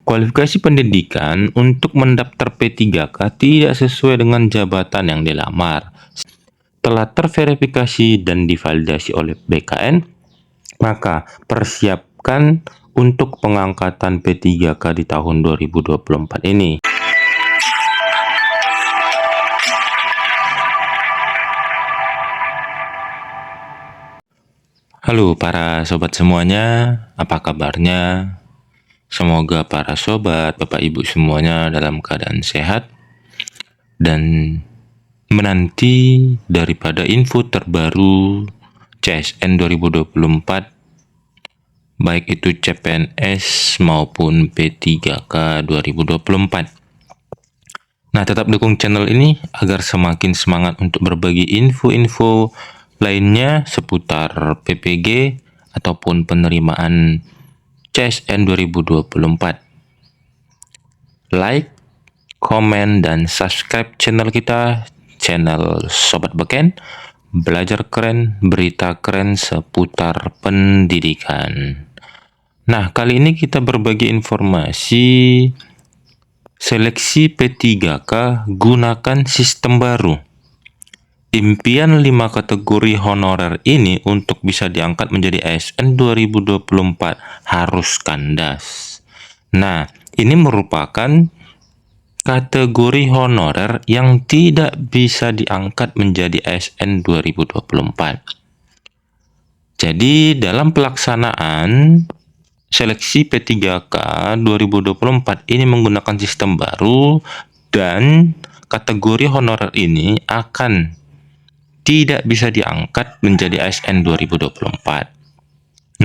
Kualifikasi pendidikan untuk mendaftar P3K tidak sesuai dengan jabatan yang dilamar. Telah terverifikasi dan divalidasi oleh BKN, maka persiapkan untuk pengangkatan P3K di tahun 2024 ini. Halo para sobat semuanya, apa kabarnya? Semoga para sobat, Bapak Ibu semuanya dalam keadaan sehat dan menanti daripada info terbaru CSN 2024, baik itu CPNS maupun P3K 2024. Nah, tetap dukung channel ini agar semakin semangat untuk berbagi info-info lainnya seputar PPG ataupun penerimaan CSN 2024. Like, komen, dan subscribe channel kita, channel Sobat Beken, belajar keren, berita keren seputar pendidikan. Nah, kali ini kita berbagi informasi seleksi P3K gunakan sistem baru. Impian 5 kategori honorer ini untuk bisa diangkat menjadi ASN 2024 harus kandas. Nah, ini merupakan kategori honorer yang tidak bisa diangkat menjadi ASN 2024. Jadi, dalam pelaksanaan seleksi P3K 2024 ini menggunakan sistem baru dan kategori honorer ini akan tidak bisa diangkat menjadi ASN 2024.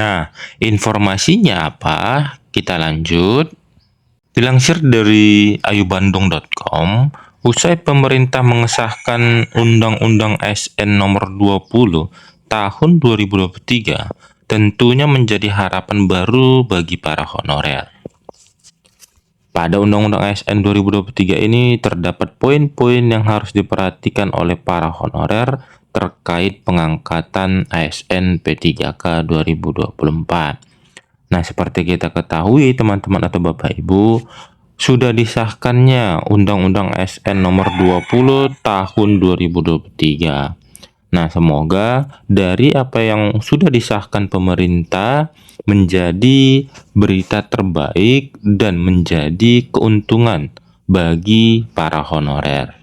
Nah, informasinya apa? Kita lanjut. Dilansir dari ayubandung.com, usai pemerintah mengesahkan Undang-Undang ASN Nomor 20 Tahun 2023, tentunya menjadi harapan baru bagi para honorer. Pada Undang-Undang ASN 2023 ini terdapat poin-poin yang harus diperhatikan oleh para honorer terkait pengangkatan ASN P3K 2024. Nah, seperti kita ketahui teman-teman atau Bapak Ibu, sudah disahkannya Undang-Undang ASN Nomor 20 Tahun 2023. Nah, semoga dari apa yang sudah disahkan pemerintah menjadi berita terbaik dan menjadi keuntungan bagi para honorer.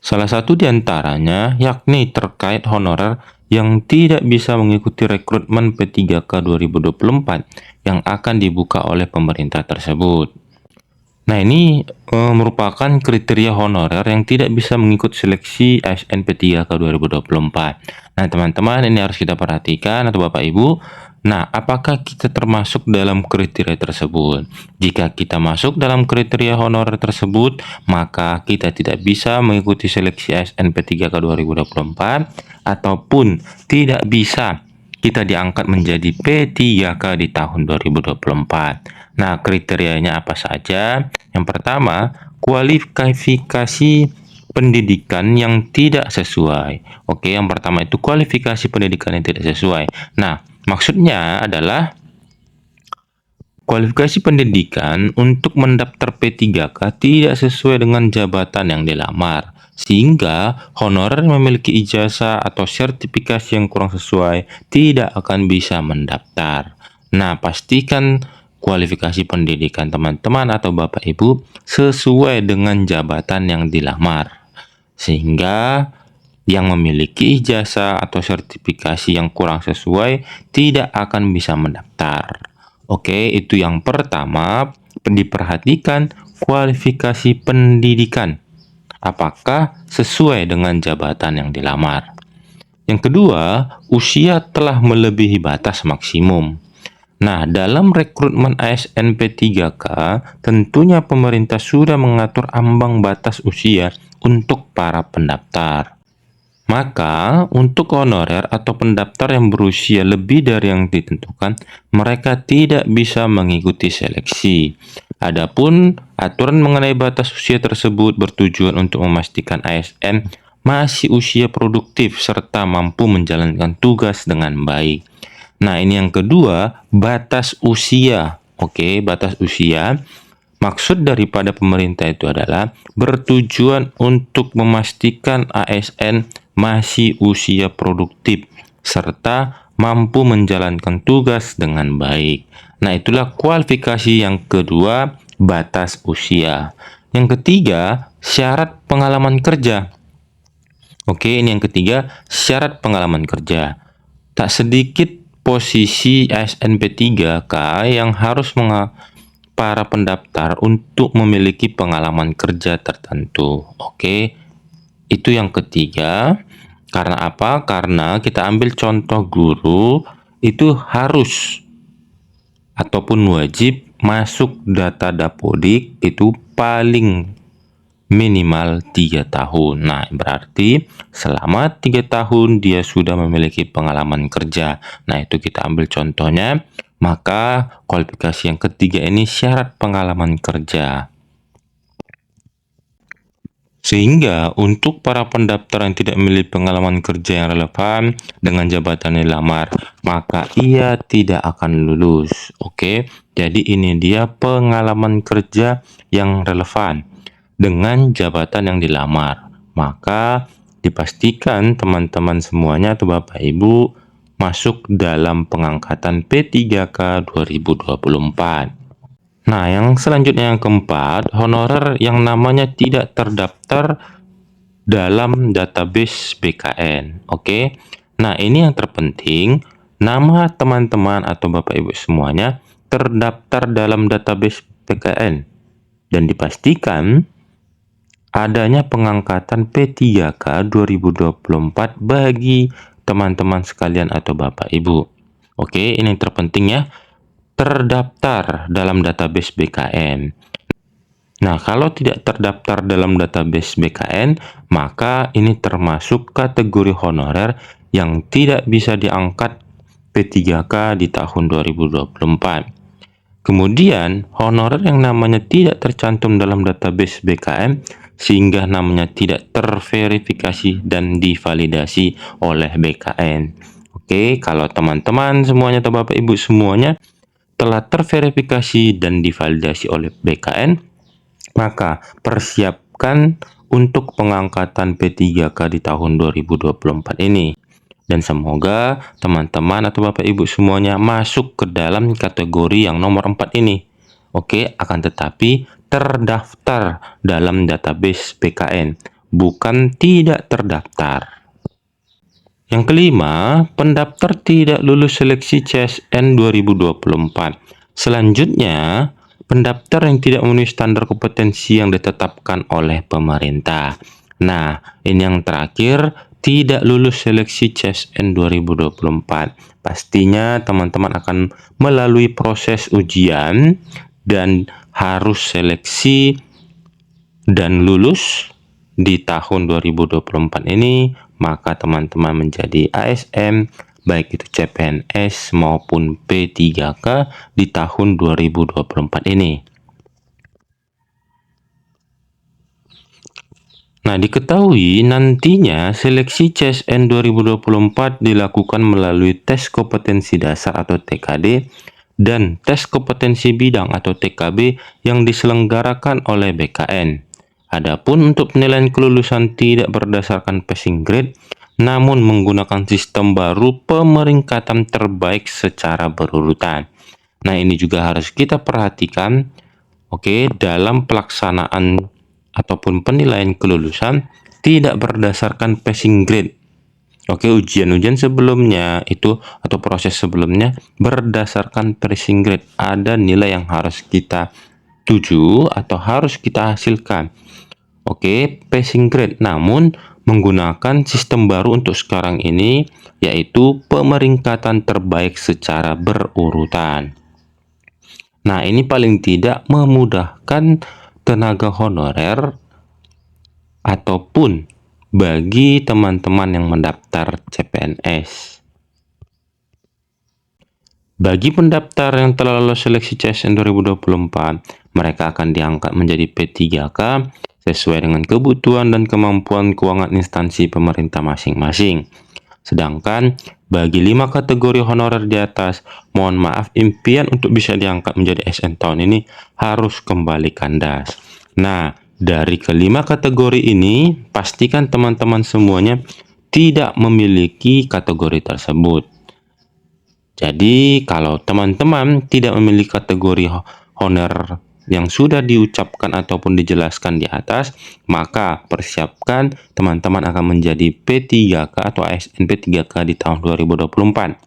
Salah satu di antaranya yakni terkait honorer yang tidak bisa mengikuti rekrutmen P3K 2024 yang akan dibuka oleh pemerintah tersebut. Nah, ini merupakan kriteria honorer yang tidak bisa mengikuti seleksi ASN P3K 2024. Nah, teman-teman, ini harus kita perhatikan atau Bapak Ibu. Nah, apakah kita termasuk dalam kriteria tersebut? Jika kita masuk dalam kriteria honorer tersebut, maka kita tidak bisa mengikuti seleksi ASN P3K 2024 ataupun tidak bisa kita diangkat menjadi P3K di tahun 2024. Nah, kriterianya apa saja? Yang pertama, kualifikasi pendidikan yang tidak sesuai. Oke, yang pertama itu kualifikasi pendidikan yang tidak sesuai. Nah, maksudnya adalah kualifikasi pendidikan untuk mendaftar P3K tidak sesuai dengan jabatan yang dilamar, sehingga honorer yang memiliki ijazah atau sertifikasi yang kurang sesuai tidak akan bisa mendaftar. Nah, pastikan kualifikasi pendidikan teman-teman atau Bapak Ibu sesuai dengan jabatan yang dilamar, sehingga yang memiliki ijazah atau sertifikasi yang kurang sesuai tidak akan bisa mendaftar. Oke, itu yang pertama, diperhatikan kualifikasi pendidikan. Apakah sesuai dengan jabatan yang dilamar? Yang kedua, usia telah melebihi batas maksimum. Nah, dalam rekrutmen ASN P3K, tentunya pemerintah sudah mengatur ambang batas usia untuk para pendaftar. Maka, untuk honorer atau pendaftar yang berusia lebih dari yang ditentukan, mereka tidak bisa mengikuti seleksi. Adapun aturan mengenai batas usia tersebut bertujuan untuk memastikan ASN masih usia produktif serta mampu menjalankan tugas dengan baik. Nah, ini yang kedua, batas usia. Oke, batas usia. Maksud daripada pemerintah itu adalah bertujuan untuk memastikan ASN masih usia produktif serta mampu menjalankan tugas dengan baik. Nah, itulah kualifikasi yang kedua, batas usia. Yang ketiga, syarat pengalaman kerja. Oke, ini yang ketiga, syarat pengalaman kerja. Tak sedikit posisi ASN P3K yang harus para pendaftar untuk memiliki pengalaman kerja tertentu. Oke, itu yang ketiga. Karena apa? Karena kita ambil contoh guru itu harus ataupun wajib masuk data Dapodik itu paling minimal 3 tahun. Nah, berarti selama 3 tahun dia sudah memiliki pengalaman kerja. Nah, itu kita ambil contohnya. Maka kualifikasi yang ketiga ini syarat pengalaman kerja. Sehingga untuk para pendaftar yang tidak memiliki pengalaman kerja yang relevan dengan jabatan yang dilamar, maka ia tidak akan lulus. Oke, jadi ini dia pengalaman kerja yang relevan dengan jabatan yang dilamar. Maka dipastikan teman-teman semuanya atau Bapak Ibu masuk dalam pengangkatan P3K 2024. Nah, yang selanjutnya yang keempat, honorer yang namanya tidak terdaftar dalam database BKN. Oke. Nah, ini yang terpenting, nama teman-teman atau Bapak Ibu semuanya terdaftar dalam database BKN dan dipastikan adanya pengangkatan P3K 2024 bagi teman-teman sekalian atau Bapak Ibu. Oke, ini yang terpenting ya, terdaftar dalam database BKN. Nah, kalau tidak terdaftar dalam database BKN, maka ini termasuk kategori honorer yang tidak bisa diangkat P3K di tahun 2024. Kemudian, honorer yang namanya tidak tercantum dalam database BKN sehingga namanya tidak terverifikasi dan divalidasi oleh BKN. Oke, kalau teman-teman semuanya atau Bapak Ibu semuanya telah terverifikasi dan divalidasi oleh BKN, maka persiapkan untuk pengangkatan P3K di tahun 2024 ini. Dan semoga teman-teman atau Bapak Ibu semuanya masuk ke dalam kategori yang nomor 4 ini. Oke, akan tetapi terdaftar dalam database BKN, bukan tidak terdaftar. Yang kelima, pendaftar tidak lulus seleksi CSN 2024. Selanjutnya, pendaftar yang tidak memenuhi standar kompetensi yang ditetapkan oleh pemerintah. Nah, ini yang terakhir, tidak lulus seleksi CSN 2024. Pastinya teman-teman akan melalui proses ujian dan harus seleksi dan lulus di tahun 2024 ini, maka teman-teman menjadi ASN baik itu CPNS maupun P3K di tahun 2024 ini. Nah, diketahui nantinya seleksi CSN 2024 dilakukan melalui tes kompetensi dasar atau TKD dan tes kompetensi bidang atau TKB yang diselenggarakan oleh BKN. Adapun untuk penilaian kelulusan tidak berdasarkan passing grade, namun menggunakan sistem baru pemeringkatan terbaik secara berurutan. Nah, ini juga harus kita perhatikan, oke, dalam pelaksanaan ataupun penilaian kelulusan tidak berdasarkan passing grade. Oke, ujian-ujian sebelumnya itu atau proses sebelumnya berdasarkan passing grade. Ada nilai yang harus kita tuju atau harus kita hasilkan. Oke, passing grade. Namun menggunakan sistem baru untuk sekarang ini, yaitu pemeringkatan terbaik secara berurutan. Nah, ini paling tidak memudahkan tenaga honorer ataupun bagi teman-teman yang mendaftar CPNS. Bagi pendaftar yang telah lolos seleksi CSN 2024, mereka akan diangkat menjadi P3K sesuai dengan kebutuhan dan kemampuan keuangan instansi pemerintah masing-masing. Sedangkan Bagi 5 kategori honorer di atas, mohon maaf, impian untuk bisa diangkat menjadi ASN tahun ini harus kembali kandas. Nah, dari kelima kategori ini, pastikan teman-teman semuanya tidak memiliki kategori tersebut. Jadi, kalau teman-teman tidak memiliki kategori honor yang sudah diucapkan ataupun dijelaskan di atas, maka persiapkan teman-teman akan menjadi P3K atau ASN P3K di tahun 2024.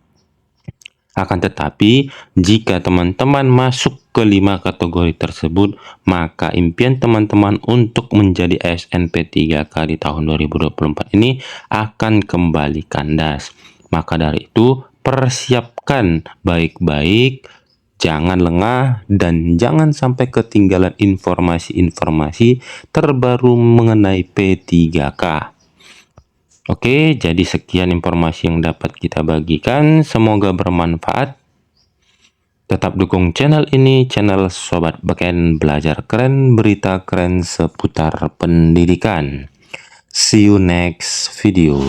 Akan tetapi, jika teman-teman masuk ke 5 kategori tersebut, maka impian teman-teman untuk menjadi ASN P3K di tahun 2024 ini akan kembali kandas. Maka dari itu, persiapkan baik-baik, jangan lengah, dan jangan sampai ketinggalan informasi-informasi terbaru mengenai P3K. Oke, jadi sekian informasi yang dapat kita bagikan. Semoga bermanfaat. Tetap dukung channel ini, channel Sobat Beken Belajar Keren, berita keren seputar pendidikan. See you next video.